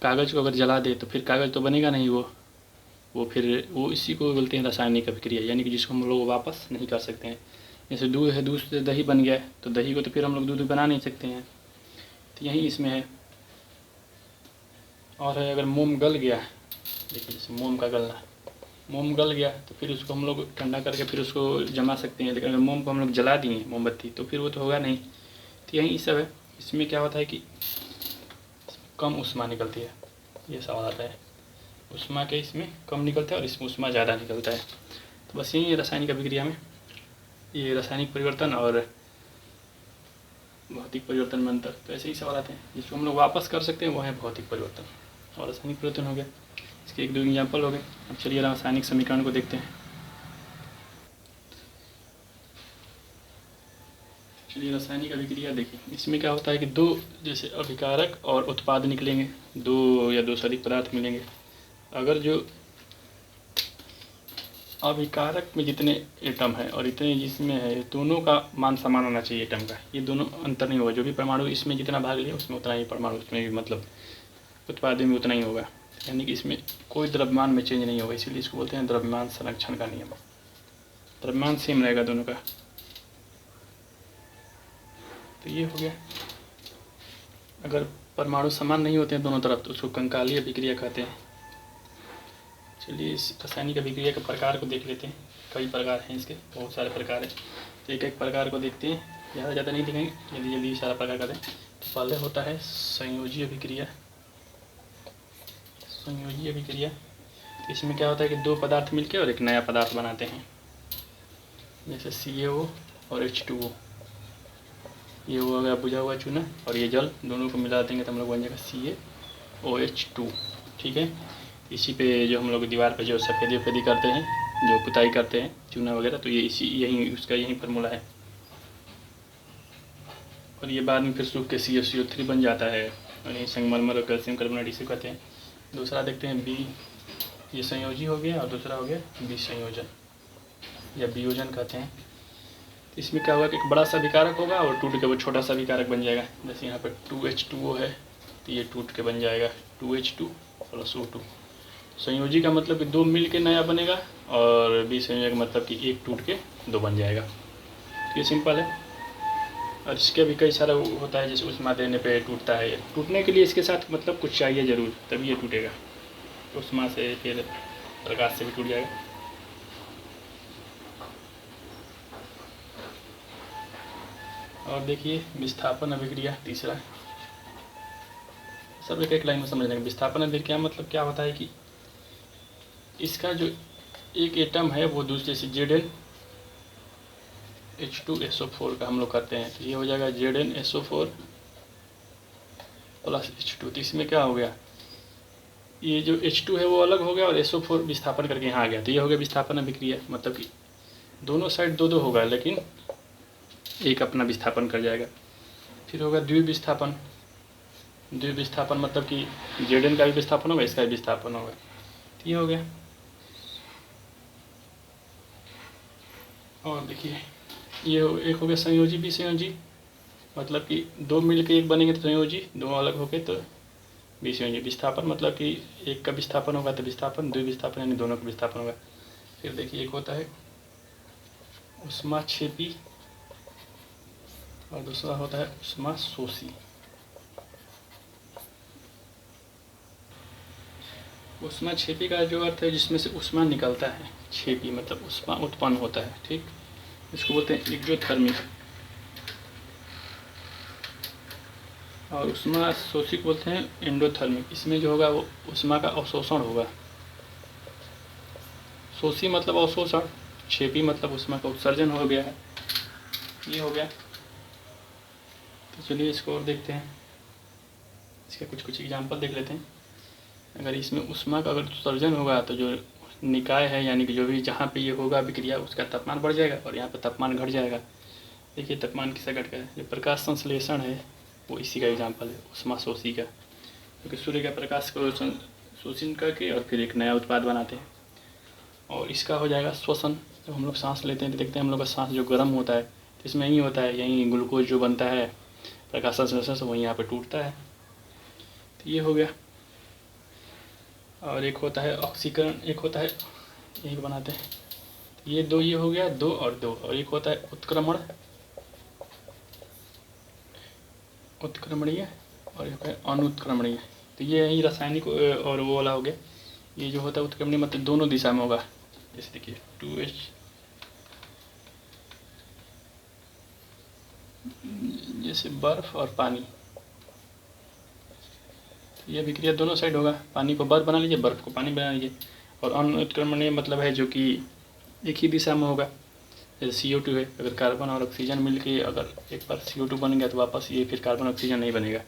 A: कागज़ को अगर जला दे तो फिर कागज़ तो बनेगा नहीं, वो फिर वो इसी को बोलते हैं रासायनिक अभिक्रिया, यानी कि जिसको हम लोग वापस नहीं कर सकते हैं। जैसे दूध है, दूध से दही बन गया तो दही को तो फिर हम लोग दूध बना नहीं सकते हैं, तो यही इसमें है। और है अगर मोम गल गया, देखिए जैसे मोम का गलना, मोम गल गया तो फिर उसको हम लोग ठंडा करके फिर उसको जमा सकते हैं, लेकिन अगर मोम को हम लोग जला दिए मोमबत्ती तो फिर वो तो होगा नहीं। तो यही सब है। इसमें क्या होता है कि कम ऊष्मा निकलती है, ये सवाल आता है। ऊष्मा के इसमें कम निकलता है और इसमें ऊष्मा ज़्यादा निकलता है। तो बस यही है रासायनिक अभिक्रिया में, ये रासायनिक परिवर्तन और भौतिक परिवर्तन में अंतर। तो ऐसे ही सवाल आते हैं, जिसको हम लोग वापस कर सकते हैं वो है भौतिक परिवर्तन और रासायनिक परिवर्तन हो गया। इसके एक दो एग्जाम्पल हो गए। अब चलिए रासायनिक समीकरण को देखते हैं। चलिए रासायनिक अभिक्रिया देखिए, इसमें क्या होता है कि दो जैसे अभिकारक और उत्पाद निकलेंगे, दो या दो से अधिक पदार्थ मिलेंगे। अगर जो अभिकारक में जितने एटम है और इतने जिसमें है, दोनों का मान समान होना चाहिए एटम का, ये दोनों अंतर नहीं होगा। जो भी परमाणु इसमें जितना भाग लिया उसमें उतना ही परमाणु उसमें भी मतलब उत्पाद में उतना ही होगा, यानी कि इसमें कोई द्रव्यमान में चेंज नहीं होगा। इसीलिए इसको बोलते हैं द्रव्यमान संरक्षण का नियम। द्रव्यमान सेम रहेगा दोनों का। तो ये हो गया। अगर परमाणु समान नहीं होते हैं दोनों तरफ तो उसको कंकाली अभिक्रिया कहते हैं। चलिए इस रासायनिक अभिक्रिया के प्रकार को देख लेते हैं। कई प्रकार हैं इसके, बहुत सारे प्रकार हैं, तो एक एक प्रकार को देखते हैं। ज़्यादा नहीं दिखाएंगे, जल्दी जल्दी सारा प्रकार करते हैं। तो पहले होता है संयोजी अभिक्रिया। संयोजी अभिक्रिया, तो इसमें क्या होता है कि दो पदार्थ मिलकर और एक नया पदार्थ बनाते हैं, जैसे CaO और H2O। ये हो गया बुझा हुआ चूना और ये जल, दोनों को मिला देंगे तो हम लोग बन जाएगा CaOH2। ठीक है, इसी पे जो हम लोग दीवार पे जो सफ़ेदी करते हैं, जो पुताई करते हैं चूना वगैरह, तो ये इसी यही उसका यही फार्मूला है। और ये बाद में फिर सूख के CaCO3 बन जाता है, और ये संगमरमर और कैल्शियम कार्बोनेट इसे कहते हैं। दूसरा देखते हैं बी, ये संयोजी हो गया, और दूसरा हो गया विसंयोजन या वियोजन कहते हैं। तो इसमें क्या होगा कि एक बड़ा सा विकारक होगा और टूट के वो छोटा सा विकारक बन जाएगा। जैसे यहाँ पर 2H2O है तो ये टूट के बन जाएगा 2H2 + O2। संयोजी का मतलब कि दो मिल के नया बनेगा, और विसंयोजन का मतलब कि एक टूट के दो बन जाएगा। तो ये सिंपल है। और इसके भी कई सारा होता है, जैसे उष्मा देने पे टूटता है। टूटने के लिए इसके साथ मतलब कुछ चाहिए ज़रूर, तभी ये टूटेगा। उष्मा से फिर प्रकाश से भी टूट जाएगा। और देखिए विस्थापन अभिक्रिया तीसरा, सब एक लाइन में समझ लेंगे। विस्थापन अभिक्रिया मतलब क्या होता है कि इसका जो एक एटम है वो दूसरे से ZnH2SO4 का हम लोग करते हैं, तो ये हो जाएगा ZnSO4 + H2। तो इसमें क्या हो गया, ये जो H2 है वो अलग हो गया और SO4 विस्थापन करके यहाँ आ गया, तो ये हो गया विस्थापन अभिक्रिया। मतलब कि दोनों साइड दो दो होगा, लेकिन एक अपना विस्थापन कर जाएगा। फिर होगा द्विविस्थापन। द्विविस्थापन मतलब कि Zn का भी विस्थापन होगा, इसका भी विस्थापन होगा, तो ये हो गया। और देखिए ये एक हो गया संयोजी विसंयोजी, मतलब कि दो मिल के एक बनेंगे तो संयोजी, दो अलग हो गए तो विसंयोजी। विस्थापन मतलब कि एक का विस्थापन होगा तो विस्थापन, द्विविस्थापन यानी दोनों का विस्थापन होगा। फिर देखिए एक होता है ऊष्माक्षेपी और दूसरा होता है ऊष्माशोषी। ऊष्माक्षेपी का जो अर्थ है जिसमें से ऊष्मा निकलता है, क्षेपी मतलब ऊष्मा उत्पन्न होता है, ठीक। इसको बोलते हैं एक्जोथर्मिक। और ऊष्माशोषी को बोलते हैं एंडोथर्मिक। इसमें जो होगा वो ऊष्मा का अवशोषण होगा। शोषी मतलब अवशोषण, क्षेपी मतलब ऊष्मा का उत्सर्जन हो गया है, ये हो गया। तो चलिए इसको और देखते हैं, इसके कुछ एग्जाम्पल देख लेते हैं। अगर इसमें ऊष्मा का अगर उत्सर्जन होगा तो जो निकाय है, यानी कि जो भी जहाँ पे ये होगा अभिक्रिया, उसका तापमान बढ़ जाएगा और यहाँ पे तापमान घट जाएगा। देखिए तापमान किसका घट गया है, जो प्रकाश संश्लेषण है वो इसी का एग्जाम्पल है, ऊष्माशोषी का। क्योंकि सूर्य का प्रकाश को शोषण करके और फिर एक नया उत्पाद बनाते हैं। और इसका हो जाएगा श्वसन। जब हम लोग सांस लेते हैं तो देखते हैं हम लोग का सांस जो गर्म होता है, तो इसमें यही होता है, यहीं ग्लूकोज जो बनता है प्रकाश संश्लेषण से वहीं यहाँ पर टूटता है, तो ये हो गया। और एक होता है ऑक्सीकरण, एक होता है यही बनाते हैं, तो ये दो, ये हो गया दो और दो। और एक होता है उत्क्रमण, उत्क्रमणीय, और एक है अनुत्क्रमणीय। तो ये यही रासायनिक और वो वाला हो गया। ये जो होता है उत्क्रमणीय मतलब दोनों दिशा में होगा। जैसे देखिए 2H, जैसे बर्फ और पानी, ये अभिक्रिया दोनों साइड होगा। पानी को बर्फ बना लीजिए, बर्फ को पानी बना लीजिए। और अनुत्क्रमणीय मतलब है जो कि एक ही दिशा में होगा। जैसे CO2 है, अगर कार्बन और ऑक्सीजन मिल के अगर एक बार CO2 बन गया तो वापस ये फिर कार्बन ऑक्सीजन नहीं बनेगा,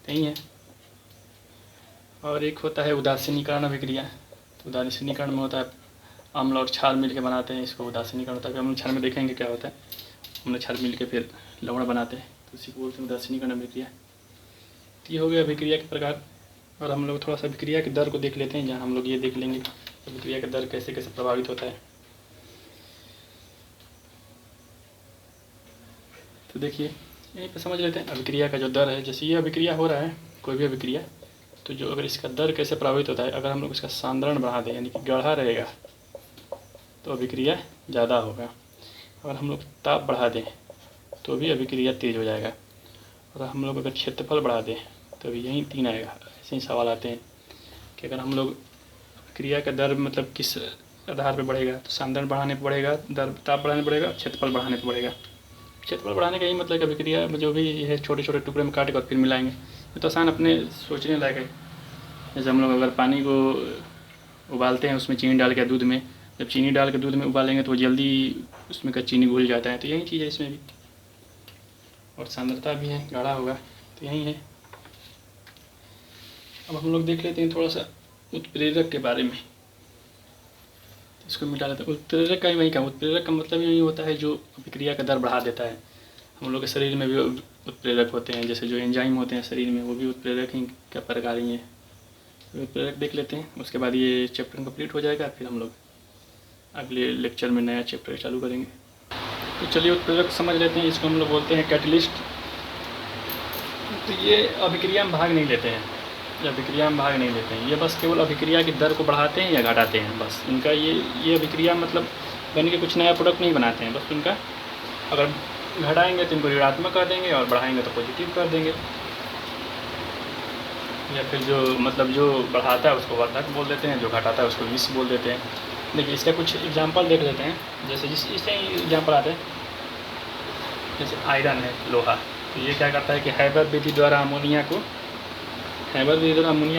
A: नहीं है। और एक होता है उदासीनीकरण अभिक्रिया। तो उदासीनीकरण में होता है अम्ल और क्षार मिल के बनाते हैं, इसको उदासीनीकरण होता है। अम्ल क्षार में देखेंगे क्या होता है, अम्ल क्षार मिल के फिर लवण बनाते हैं, तो इसी को बोलते हैं उदासीनीकरण अभिक्रिया। तो ये हो गया अभिक्रिया के प्रकार। और हम लोग थोड़ा सा अभिक्रिया के दर को देख लेते हैं, जहाँ हम लोग ये देख लेंगे अभिक्रिया का दर कैसे कैसे प्रभावित होता है। तो देखिए यहीं पे समझ लेते हैं अभिक्रिया का जो दर है। जैसे ये अभिक्रिया हो रहा है, कोई भी अभिक्रिया, तो जो अगर इसका दर कैसे प्रभावित होता है, अगर हम लोग इसका सांद्रण बढ़ा दें, यानी कि गाढ़ा रहेगा, तो अभिक्रिया ज़्यादा होगा। अगर हम लोग ताप बढ़ा दें तो भी अभिक्रिया तेज़ हो जाएगा। और हम लोग अगर क्षेत्रफल बढ़ा दें तो भी यहीं 3 आएगा। ऐसे ही सवाल आते हैं कि अगर हम लोग क्रिया का दर मतलब किस आधार पर बढ़ेगा, तो सांद्रण बढ़ाने पर बढ़ेगा, दर ताप बढ़ाने पर बढ़ेगा, क्षेत्रफल बढ़ाने पर बढ़ेगा। क्षेत्रफल बढ़ाने का यही मतलब कि अभिक्रिया में जो भी है छोटे छोटे टुकड़े में काट कर फिर मिलाएंगे। ये तो आसान अपने सोचने लायक है। जैसे हम लोग अगर पानी को उबालते हैं, उसमें चीनी डाल के दूध में, जब चीनी डाल के दूध में उबालेंगे तो जल्दी उसमें का चीनी घुल जाता है, तो यही चीज़ है इसमें भी। और सांद्रता भी है, गाढ़ा होगा, तो यही है। अब हम लोग देख लेते हैं थोड़ा सा उत्प्रेरक के बारे में। इसको मिटा लेते हैं। उत्प्रेरक का ही वही काम, उत्प्रेरक का मतलब यही होता है जो अभिक्रिया का दर बढ़ा देता है। हम लोग के शरीर में भी उत्प्रेरक होते हैं, जैसे जो एंजाइम होते हैं शरीर में वो भी उत्प्रेरक ही का प्रकार ही है। तो उत्प्रेरक देख लेते हैं, उसके बाद ये चैप्टर कंप्लीट हो जाएगा, फिर हम लोग अगले लेक्चर में नया चैप्टर चालू करेंगे। तो चलिए उत्प्रेरक समझ लेते हैं। इसको हम लोग बोलते हैं कैटलिस्ट। तो ये अभिक्रिया में भाग नहीं लेते हैं, ये बस केवल अभिक्रिया की दर को बढ़ाते हैं या घटाते हैं, बस इनका ये अभिक्रिया मतलब बन के कुछ नया प्रोडक्ट नहीं बनाते हैं। बस इनका अगर घटाएंगे तो इनको ऋणात्मक कर देंगे और बढ़ाएंगे तो पॉजिटिव कर देंगे, या फिर जो मतलब जो बढ़ाता है उसको वर्धक बोल देते हैं, जो घटाता है उसको विष बोल देते हैं। देखिए इसका कुछ एग्जांपल देख लेते हैं। जैसे इससे एग्जांपल आते हैं, जैसे आयरन है, लोहा। तो ये क्या करता है कि हैबर विधि द्वारा अमोनिया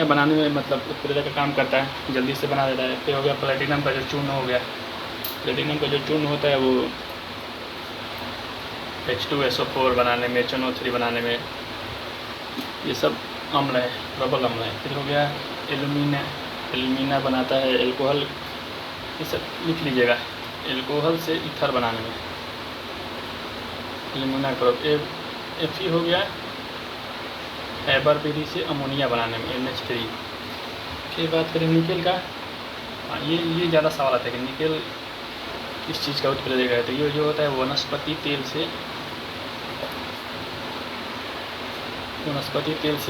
A: बनाने में मतलब उत्प्रेरक का काम करता है, जल्दी से बना देता है। फिर हो गया प्लेटिनम का जो चूर्ण हो गया, प्लेटिनम का जो चूर्ण होता है वो H2SO4 बनाने में, HNO3 बनाने में, ये सब अम्ल है, प्रबल अम्ल है। फिर हो गया एल्यूमिना बनाता है, एल्कोहल, ये सब लिख लीजिएगा, एल्कोहल से ईथर बनाने में एल्यूमिना क्लोराइड। Fe हो गया हैबर विधि से अमोनिया बनाने में, NH3। फिर बात करें निकेल का, ये ज़्यादा सवाल आता है कि निकेल किस चीज़ का उत्प्रेरक है। तो ये जो होता है वनस्पति तेल से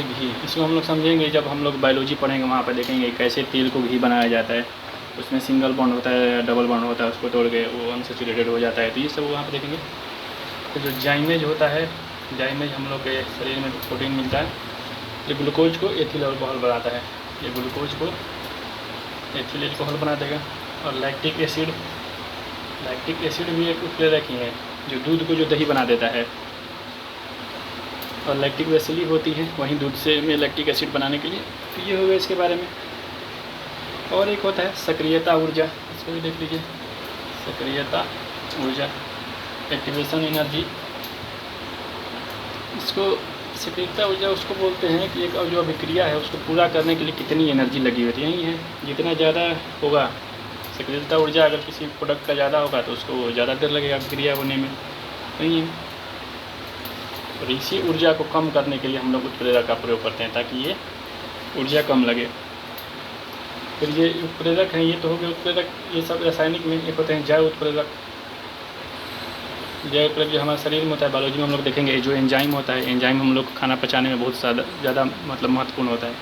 A: घी। इसको हम लोग समझेंगे जब हम लोग बायोलॉजी पढ़ेंगे, वहाँ पर देखेंगे कैसे तेल को घी बनाया जाता है। उसमें सिंगल बॉन्ड होता है, डबल बॉन्ड होता है, उसको तोड़ के वो अनसैचुरेटेड हो जाता है। तो ये सब वहाँ पर देखेंगे। तो जो जाइमेज होता है, जाइमेज हम लोग के शरीर में प्रोटीन मिलता है, ये ग्लूकोज को एथिल अल्कोहल बनाता है, ये ग्लूकोज को एथिल अल्कोहल बना देगा। और लैक्टिक एसिड भी एक उत्प्रेरक ही है, जो दूध को जो दही बना देता है। और लैक्टिक एसिड होती है वहीं दूध से में लैक्टिक एसिड बनाने के लिए। तो ये हो गया इसके बारे में। और एक होता है सक्रियता ऊर्जा, इसको भी देख लीजिए। सक्रियता ऊर्जा, एक्टिवेशन एनर्जी। इसको सक्रियता ऊर्जा उसको बोलते हैं कि एक जो अभिक्रिया है उसको पूरा करने के लिए कितनी एनर्जी लगी होती है। यही है, जितना ज़्यादा होगा सक्रियता ऊर्जा, अगर किसी प्रोडक्ट का ज़्यादा होगा तो उसको ज़्यादा देर लगेगा अभिक्रिया होने में, नहीं है। और इसी ऊर्जा को कम करने के लिए हम लोग उत्प्रेरक का प्रयोग करते हैं, ताकि ये ऊर्जा कम लगे। फिर ये उत्प्रेरक हैं, ये तो हो गए उत्प्रेरक। ये सब रासायनिक में एक होते हैं जैव उत्प्रेरक। जैव उत्प्रेरक जो हमारे शरीर में होता है, बायोलॉजी में हम लोग देखेंगे। जो एंजाइम होता है, एंजाइम हम लोग खाना पचाने में बहुत ज़्यादा मतलब महत्वपूर्ण होता है।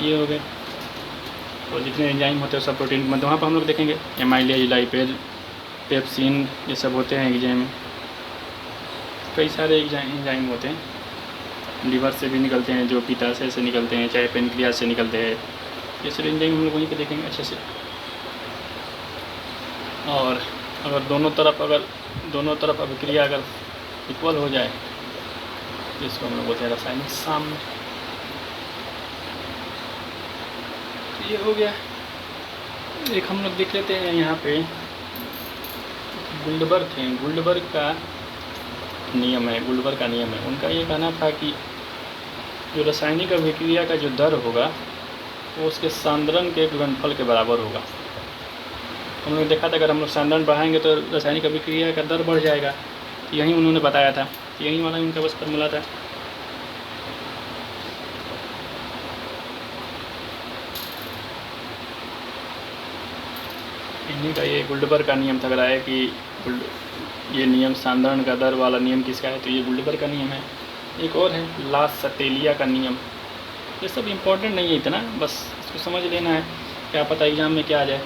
A: ये हो गए। और जितने एंजाइम होते हैं सब प्रोटीन मतलब वहाँ पर हम लोग देखेंगे एमाइलेज, लाइपेज, पेप्सिन, ये सब होते हैं एंजाइम। कई सारे एंजाइम होते हैं, लीवर से भी निकलते हैं, जो पित्ताशय से निकलते हैं, चाहे पेनक्रियास से निकलते हैं। ये सब एंजाइम हम लोग वहीं पे देखेंगे अच्छे से। और अगर दोनों तरफ अभिक्रिया अगर इक्वल हो जाए तो इसको हम लोग बोलते हैं रासायनिक साम्य। तो ये हो गया। एक हम लोग देख लेते हैं यहाँ पे गुल्डबर्ग का नियम है। उनका ये कहना था कि जो रासायनिक अभिक्रिया का जो दर होगा वो उसके सांद्रण के गुणनफल के बराबर होगा। हम लोग देखा था अगर हम लोग सांद्रण बढ़ाएंगे तो रासायनिक अभिक्रिया का दर बढ़ जाएगा। तो यही उन्होंने बताया था, यही वाला उनका बस फॉर्मूला था। इन्हीं का ये गुल्डबर्ग का नियम था। अगर आया कि ये नियम सांद्रण का दर वाला नियम किसका है, तो ये गुल्डबर्ग का नियम है। एक और है लास-सटेलिया का नियम। ये सब इम्पोर्टेंट नहीं है इतना, बस इसको समझ लेना है, क्या पता एग्जाम में क्या आ जाए।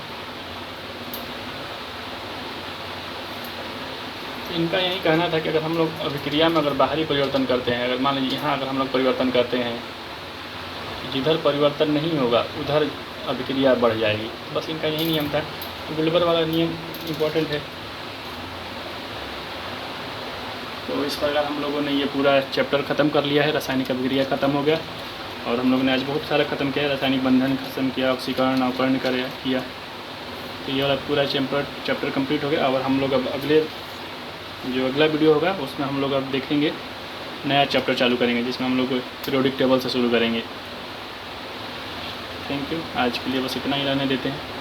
A: इनका यही कहना था कि अगर हम लोग अभिक्रिया में अगर बाहरी परिवर्तन करते हैं, अगर मान लीजिए यहाँ अगर हम लोग परिवर्तन करते हैं, जिधर परिवर्तन नहीं होगा उधर अभिक्रिया बढ़ जाएगी। बस इनका यही नियम था। गुल्डबर्ग वाला नियम इम्पोर्टेंट है। तो इस प्रकार हम लोगों ने ये पूरा चैप्टर ख़त्म कर लिया है। रासायनिक अभिक्रिया ख़त्म हो गया और हम लोग ने आज बहुत सारा ख़त्म किया। रासायनिक बंधन ख़त्म किया, ऑक्सीकरण, अवकरण किया। तो ये वाला पूरा चैप्टर कंप्लीट हो गया। और हम लोग अब अगला वीडियो होगा उसमें हम लोग अब देखेंगे, नया चैप्टर चालू करेंगे जिसमें हम लोग पीरियोडिक टेबल से शुरू करेंगे। Thank you. आज के लिए बस इतना ही रहने देते हैं।